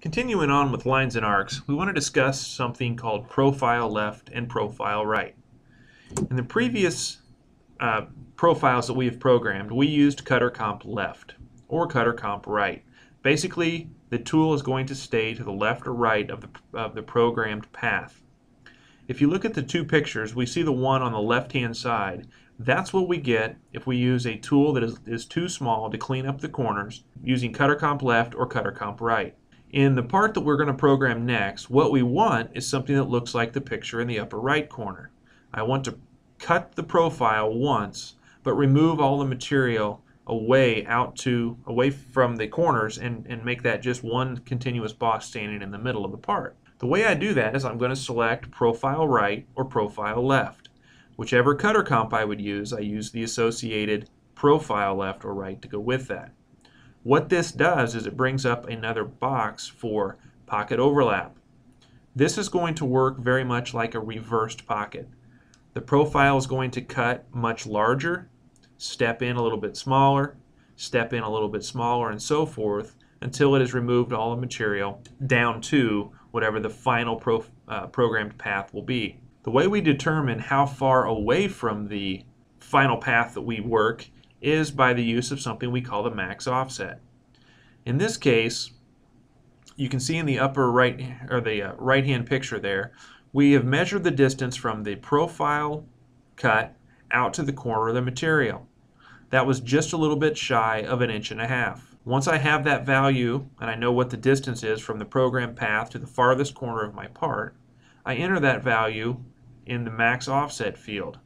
Continuing on with lines and arcs, we want to discuss something called profile left and profile right. In the previous profiles that we have programmed, we used cutter comp left or cutter comp right. Basically, the tool is going to stay to the left or right of the programmed path. If you look at the two pictures, we see the one on the left-hand side. That's what we get if we use a tool that is too small to clean up the corners using cutter comp left or cutter comp right. In the part that we're going to program next, what we want is something that looks like the picture in the upper right corner. I want to cut the profile once, but remove all the material away from the corners and make that just one continuous boss standing in the middle of the part. The way I do that is I'm going to select profile right or profile left. Whichever cutter comp I would use, I use the associated profile left or right to go with that. What this does is it brings up another box for pocket overlap. This is going to work very much like a reversed pocket. The profile is going to cut much larger, step in a little bit smaller, step in a little bit smaller, and so forth until it has removed all the material down to whatever the final programmed path will be. The way we determine how far away from the final path that we work is by the use of something we call the max offset. In this case, you can see in the upper right or the right-hand picture there, we have measured the distance from the profile cut out to the corner of the material. That was just a little bit shy of 1.5 inches. Once I have that value and I know what the distance is from the program path to the farthest corner of my part, I enter that value in the max offset field.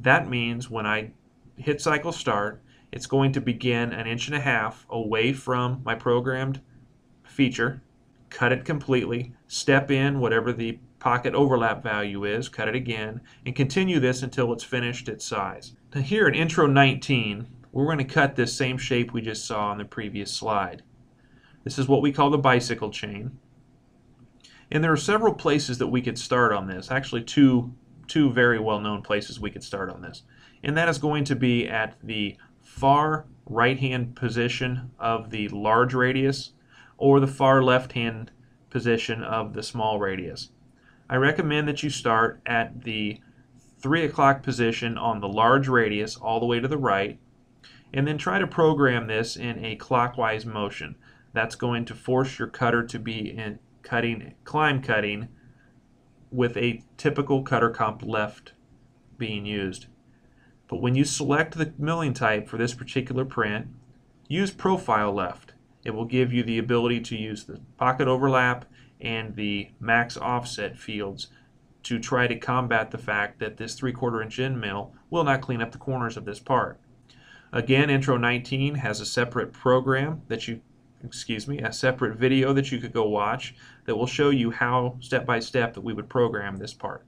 That means when I hit cycle start, it's going to begin 1.5 inches away from my programmed feature, cut it completely, step in whatever the pocket overlap value is, cut it again, and continue this until it's finished its size. Now here in Intro 19, we're going to cut this same shape we just saw on the previous slide. This is what we call the bicycle chain. And there are several places that we could start on this, actually two very well-known places we could start on this. And that is going to be at the far right-hand position of the large radius or the far left-hand position of the small radius. I recommend that you start at the 3 o'clock position on the large radius all the way to the right, and then try to program this in a clockwise motion. That's going to force your cutter to be in climb cutting with a typical cutter comp left being used. But when you select the milling type for this particular print, use profile left. It will give you the ability to use the pocket overlap and the max offset fields to try to combat the fact that this 3/4 inch end mill will not clean up the corners of this part. Again, Intro 19 has a separate program that a separate video that you could go watch that will show you how step by step that we would program this part.